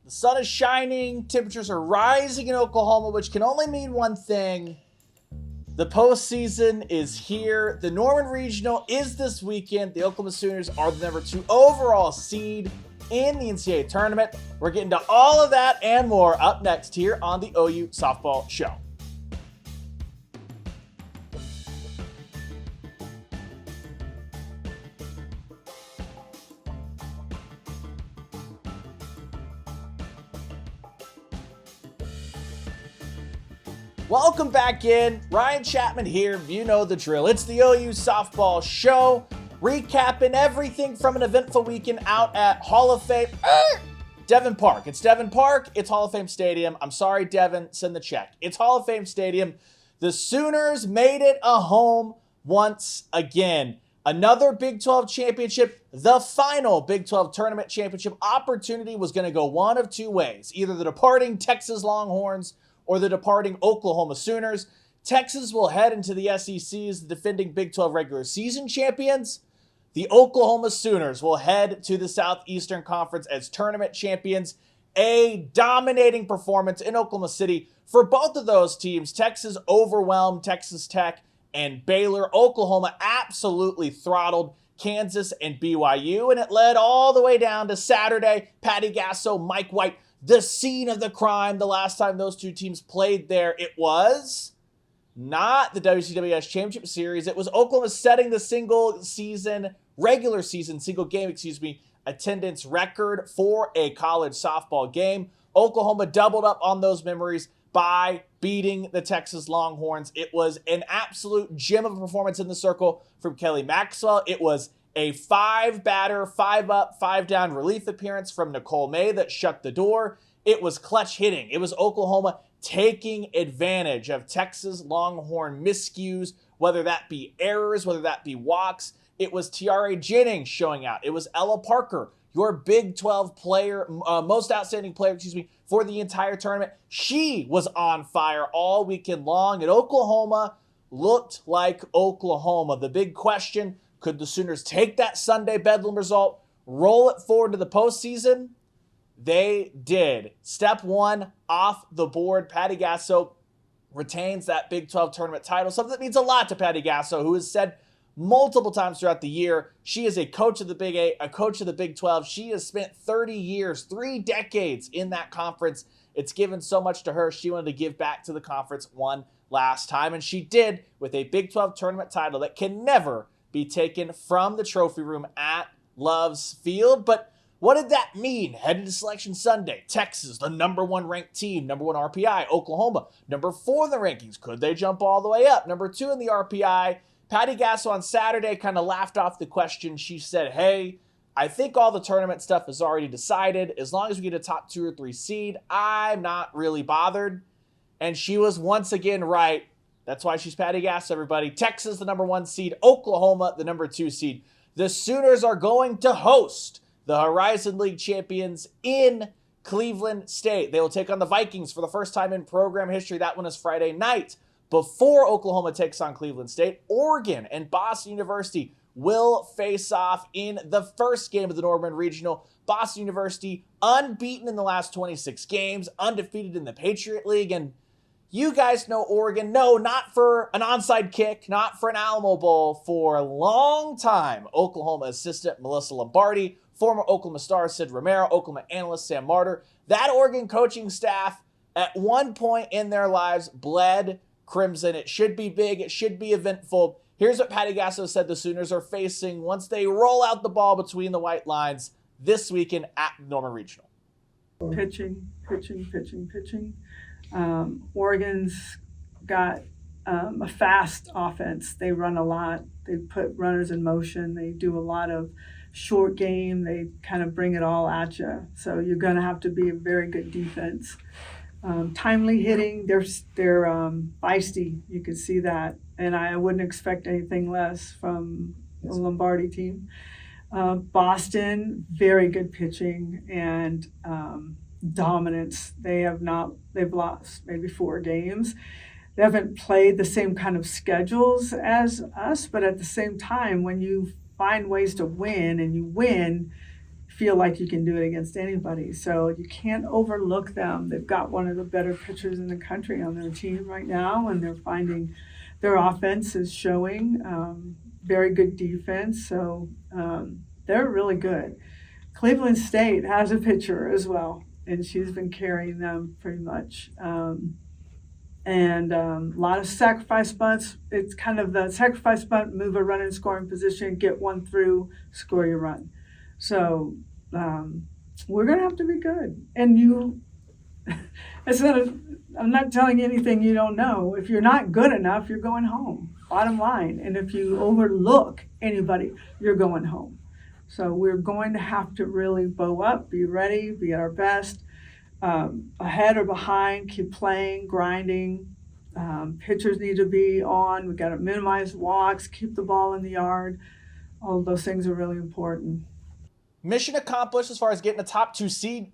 The sun is shining, temperatures are rising in Oklahoma, which can only mean one thing. The postseason is here. The Norman Regional is this weekend. The Oklahoma Sooners are the number 2 overall seed in the NCAA Tournament. We're getting to all of that and more up next here on the OU Softball Show. Welcome back in. Ryan Chapman here. You know the drill. It's the OU Softball Show, recapping everything from an eventful weekend out at Hall of Fame. Devon Park. It's Devon Park. It's Hall of Fame Stadium. I'm sorry, Devon. Send the check. It's Hall of Fame Stadium. The Sooners made it a home once again. Another Big 12 championship. The final Big 12 tournament championship opportunity was going to go one of two ways. Either the departing Texas Longhorns or the departing Oklahoma Sooners. Texas will head into the SEC as the defending Big 12 regular season champions. The Oklahoma Sooners will head to the Southeastern Conference as tournament champions. A dominating performance in Oklahoma City for both of those teams. Texas overwhelmed Texas Tech and Baylor. Oklahoma absolutely throttled Kansas and BYU, and it led all the way down to Saturday. Patty Gasso, Mike White, the scene of the crime. The last time those two teams played there, it was not the WCWS Championship Series. It was Oklahoma setting the regular season, single game, attendance record for a college softball game. Oklahoma doubled up on those memories by beating the Texas Longhorns. It was an absolute gem of a performance in the circle from Kelly Maxwell. It was a 5-batter, 5-up, 5-down relief appearance from Nicole May that shut the door. It was clutch hitting. It was Oklahoma taking advantage of Texas Longhorn miscues, whether that be errors, whether that be walks. It was Tiare Jennings showing out. It was Ella Parker, your Big 12 player, most outstanding player, for the entire tournament. She was on fire all weekend long, and Oklahoma looked like Oklahoma. The big question: could the Sooners take that Sunday Bedlam result, roll it forward to the postseason? They did. Step one off the board. Patty Gasso retains that Big 12 tournament title, something that means a lot to Patty Gasso, who has said multiple times throughout the year she is a coach of the Big 8, a coach of the Big 12. She has spent 30 years, 3 decades in that conference. It's given so much to her. She wanted to give back to the conference one last time, and she did with a Big 12 tournament title that can never be taken from the trophy room at Love's Field. But what did that mean heading to Selection Sunday? Texas, the number 1 ranked team, number 1 RPI. Oklahoma, number 4 in the rankings. Could they jump all the way up? Number 2 in the RPI. Patty Gasso on Saturday kind of laughed off the question. She said, hey, I think all the tournament stuff is already decided. As long as we get a top 2 or 3 seed, I'm not really bothered. And she was once again right. That's why she's Patty Gasso, everybody. Texas, the number 1 seed. Oklahoma, the number 2 seed. The Sooners are going to host the Horizon League champions in Cleveland State. They will take on the Vikings for the first time in program history. That one is Friday night. Before Oklahoma takes on Cleveland State, Oregon and Boston University will face off in the first game of the Norman Regional. Boston University unbeaten in the last 26 games, undefeated in the Patriot League, and you guys know Oregon. No, not for an onside kick, not for an Alamo Bowl, for a long time. Oklahoma assistant Melissa Lombardi, former Oklahoma star Sid Romero, Oklahoma analyst Sam Martyr. That Oregon coaching staff at one point in their lives bled crimson. It should be big. It should be eventful. Here's what Patty Gasso said the Sooners are facing once they roll out the ball between the white lines this weekend at Norman Regional. Pitching. Oregon's got a fast offense. They run a lot. They put runners in motion. They do a lot of short game. They kind of bring it all at you. So you're going to have to be a very good defense. Timely hitting. They're feisty. You can see that. And I wouldn't expect anything less from the Lombardi team. Boston, very good pitching and dominance. They've lost maybe 4 games. They haven't played the same kind of schedules as us, but at the same time, when you find ways to win and you win, feel like you can do it against anybody. So you can't overlook them. They've got one of the better pitchers in the country on their team right now, and they're finding their offense is showing very good defense. So they're really good. Cleveland State has a pitcher as well, and she's been carrying them pretty much. And a lot of sacrifice bunts. It's kind of the sacrifice bunt, move a runner in scoring position, get one through, score your run. So we're going to have to be good. And I'm not telling you anything you don't know. If you're not good enough, you're going home, bottom line. And if you overlook anybody, you're going home. So we're going to have to really bow up, be ready, be at our best, ahead or behind, keep playing, grinding. Pitchers need to be on. We've got to minimize walks, keep the ball in the yard. All of those things are really important. Mission accomplished as far as getting a top 2 seed.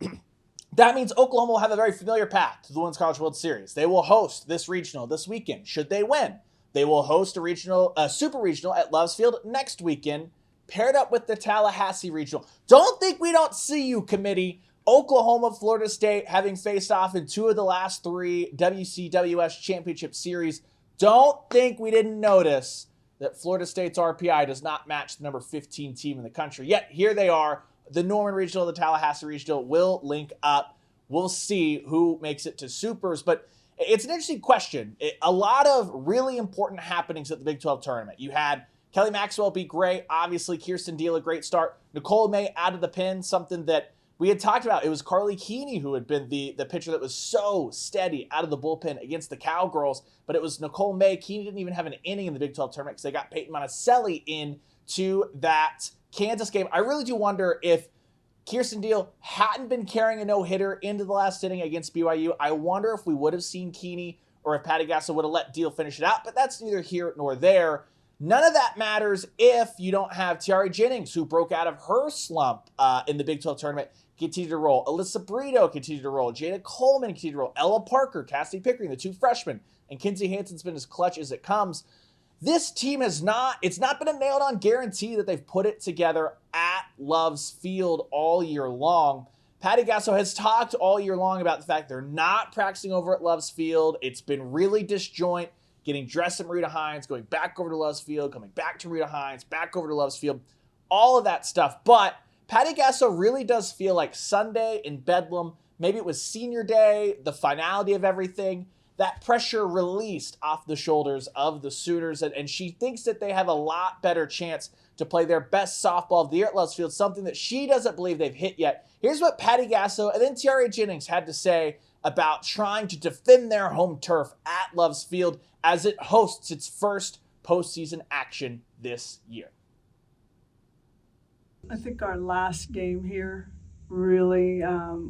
That means Oklahoma will have a very familiar path to the Women's College World Series. They will host this regional this weekend. Should they win, they will host a super regional at Loves Field next weekend, paired up with the Tallahassee regional. Don't think we don't see you, committee. Oklahoma, Florida State having faced off in 2 of the last 3 WCWS championship series. Don't think we didn't notice that Florida State's RPI does not match the number 15 team in the country. Yet here they are. The Norman Regional, the Tallahassee Regional will link up. We'll see who makes it to Supers. But it's an interesting question. A lot of really important happenings at the Big 12 tournament. You had Kelly Maxwell be great. Obviously, Kirsten Deal, a great start. Nicole May out of the pen, something that we had talked about. It was Carly Keeney who had been the pitcher that was so steady out of the bullpen against the Cowgirls, but it was Nicole May. Keeney didn't even have an inning in the Big 12 tournament because they got Peyton Monticelli into that Kansas game. I really do wonder if Kirsten Deal hadn't been carrying a no-hitter into the last inning against BYU. I wonder if we would have seen Keeney or if Patty Gasso would have let Deal finish it out, but that's neither here nor there. None of that matters if you don't have Tiare Jennings, who broke out of her slump in the Big 12 tournament, continue to roll. Alyssa Brito continued to roll. Jada Coleman continued to roll. Ella Parker, Cassidy Pickering, the 2 freshmen, and Kinsey Hansen's been as clutch as it comes. This team it's not been a nailed-on guarantee that they've put it together at Love's Field all year long. Patty Gasso has talked all year long about the fact they're not practicing over at Love's Field. It's been really disjoint, getting dressed at Marita Hines, going back over to Love's Field, coming back to Marita Hines, back over to Love's Field, all of that stuff. But Patty Gasso really does feel like Sunday in Bedlam, maybe it was senior day, the finality of everything, that pressure released off the shoulders of the Sooners, and she thinks that they have a lot better chance to play their best softball of the year at Love's Field, something that she doesn't believe they've hit yet. Here's what Patty Gasso and then Tiare Jennings had to say about trying to defend their home turf at Love's Field as it hosts its first postseason action this year. I think our last game here really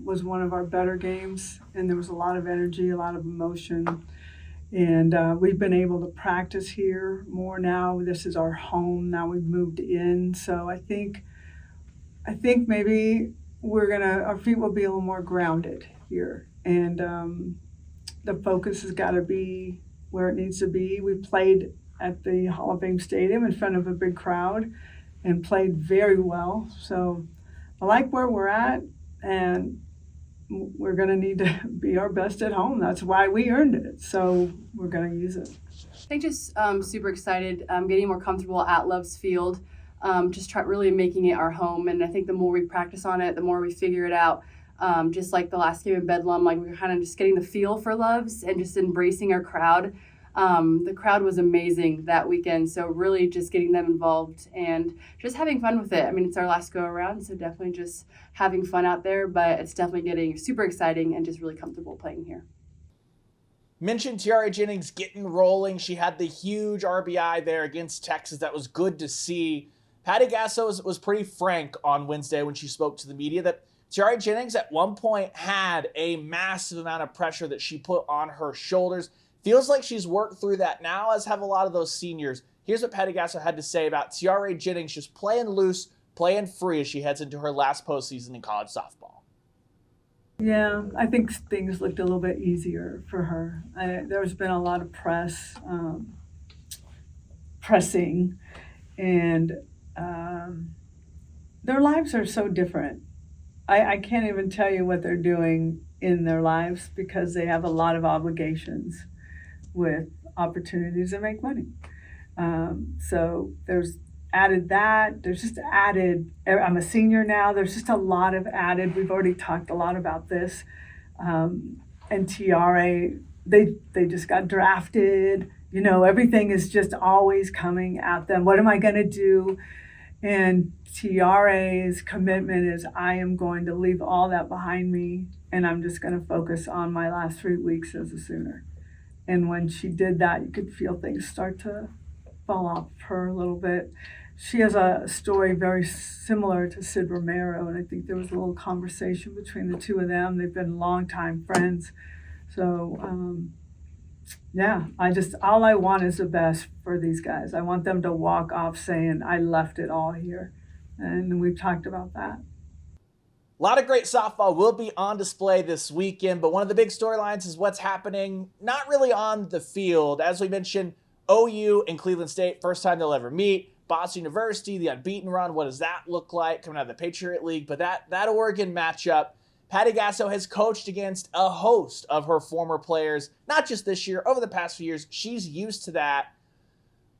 was one of our better games, and there was a lot of energy, a lot of emotion, and we've been able to practice here more now. This is our home now. We've moved in, so I think maybe our feet will be a little more grounded here, and the focus has got to be where it needs to be. We played at the Hall of Fame Stadium in front of a big crowd and played very well. So I like where we're at, and we're going to need to be our best at home. That's why we earned it. So we're going to use it. I think just super excited, getting more comfortable at Love's Field, really making it our home. And I think the more we practice on it, the more we figure it out. Just like the last game in Bedlam, like we were kind of just getting the feel for Love's and just embracing our crowd. The crowd was amazing that weekend, so really just getting them involved and just having fun with it. I mean, it's our last go around, so definitely just having fun out there, but it's definitely getting super exciting and just really comfortable playing here. Mentioned Tiare Jennings getting rolling. She had the huge RBI there against Texas. That was good to see. Patty Gasso was pretty frank on Wednesday when she spoke to the media that Tiare Jennings at one point had a massive amount of pressure that she put on her shoulders. Feels like she's worked through that now, as have a lot of those seniors. Here's what Patty Gasso had to say about Tiare Jennings just playing loose, playing free as she heads into her last postseason in college softball. Yeah, I think things looked a little bit easier for her. There's been a lot of pressing, and their lives are so different. I can't even tell you what they're doing in their lives because they have a lot of obligations with opportunities to make money. So there's added that. There's just added, I'm a senior now. There's just a lot of added. We've already talked a lot about this. And Tiare, they just got drafted. You know, everything is just always coming at them. What am I going to do? And Tiare's commitment is I am going to leave all that behind me and I'm just going to focus on my last 3 weeks as a Sooner. And when she did that, you could feel things start to fall off her a little bit. She has a story very similar to Sid Romero, and I think there was a little conversation between the two of them. They've been longtime friends. So, yeah, all I want is the best for these guys. I want them to walk off saying, I left it all here. And we've talked about that. A lot of great softball will be on display this weekend, but one of the big storylines is what's happening not really on the field. As we mentioned, OU and Cleveland State, first time they'll ever meet. Boston University, the unbeaten run, what does that look like coming out of the Patriot League? But that Oregon matchup, Patty Gasso has coached against a host of her former players, not just this year, over the past few years. She's used to that.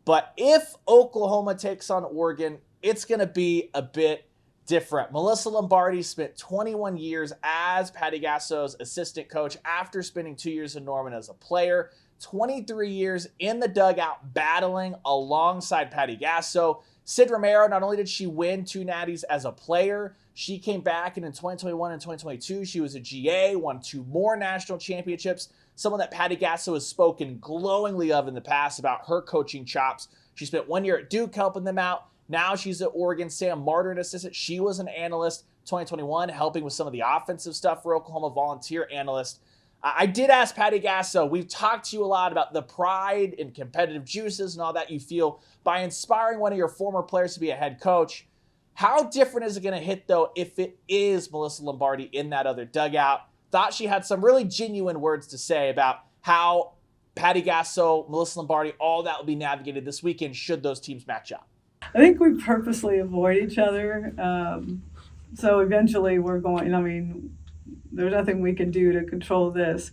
But if Oklahoma takes on Oregon, it's going to be a bit different. Melissa Lombardi spent 21 years as Patty Gasso's assistant coach after spending 2 years in Norman as a player. 23 years in the dugout battling alongside Patty Gasso. Sid Romero, not only did she win 2 natties as a player, she came back and in 2021 and 2022, she was a GA, won 2 more national championships. Someone that Patty Gasso has spoken glowingly of in the past about her coaching chops. She spent 1 year at Duke helping them out. Now she's at Oregon. Sam Martin, assistant. She was an analyst 2021, helping with some of the offensive stuff for Oklahoma, volunteer analyst. I did ask Patty Gasso, we've talked to you a lot about the pride and competitive juices and all that you feel by inspiring one of your former players to be a head coach. How different is it going to hit, though, if it is Melissa Lombardi in that other dugout? Thought she had some really genuine words to say about how Patty Gasso, Melissa Lombardi, all that will be navigated this weekend should those teams match up. I think we purposely avoid each other. So eventually we're going, there's nothing we can do to control this.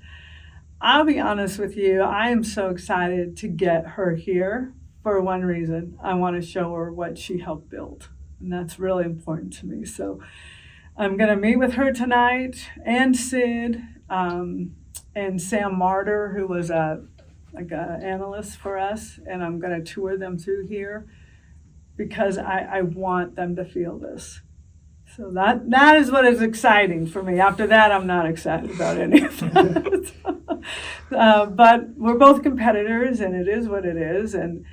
I'll be honest with you, I am so excited to get her here for one reason. I want to show her what she helped build. And that's really important to me. So I'm going to meet with her tonight and Sid and Sam Martyr, who was an analyst for us. And I'm going to tour them through here because I want them to feel this. So that is what is exciting for me. After that, I'm not excited about any of that. But we're both competitors, and it is what it is. And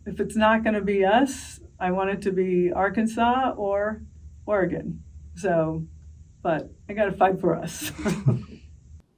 if it's not going to be us, I want it to be Arkansas or Oregon. So, but I got to fight for us.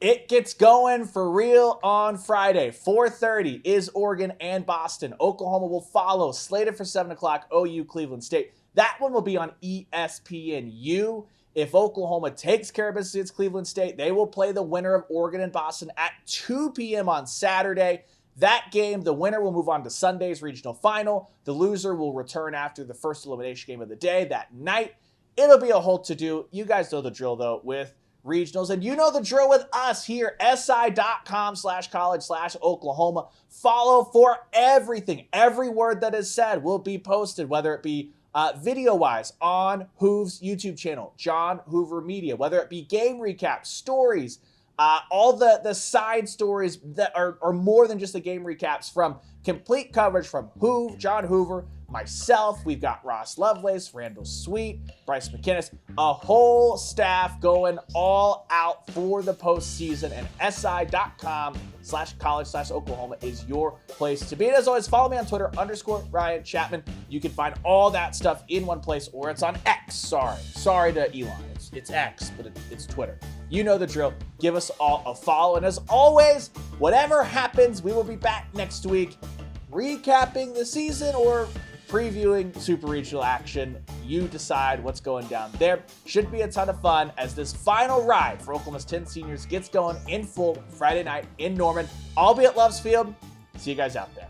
It gets going for real on Friday. 4:30 is Oregon and Boston. Oklahoma will follow, slated for 7 o'clock, OU Cleveland State. That one will be on ESPNU. If Oklahoma takes care of business against Cleveland State, they will play the winner of Oregon and Boston at 2 p.m. on Saturday. That game, the winner will move on to Sunday's regional final. The loser will return after the first elimination game of the day that night. It'll be a whole to-do. You guys know the drill, though, with regionals. And you know the drill with us here, si.com/college/Oklahoma. Follow for everything. Every word that is said will be posted, whether it be video-wise on Hoove's YouTube channel, John Hoover Media, whether it be game recaps, stories, all the side stories that are more than just the game recaps, from complete coverage from Hoove, John Hoover, myself. We've got Ross Lovelace, Randall Sweet, Bryce McKinnis, a whole staff going all out for the postseason, and si.com/college/Oklahoma is your place to be. And as always, follow me on Twitter, _Ryan Chapman. You can find all that stuff in one place, or it's on X. Sorry to Elon. It's X, but it's Twitter. You know the drill. Give us all a follow. And as always, whatever happens, we will be back next week recapping the season or previewing super regional action. You decide what's going down there. Should be a ton of fun as this final ride for Oklahoma's 10 seniors gets going in full Friday night in Norman. I'll be at Love's Field. See you guys out there.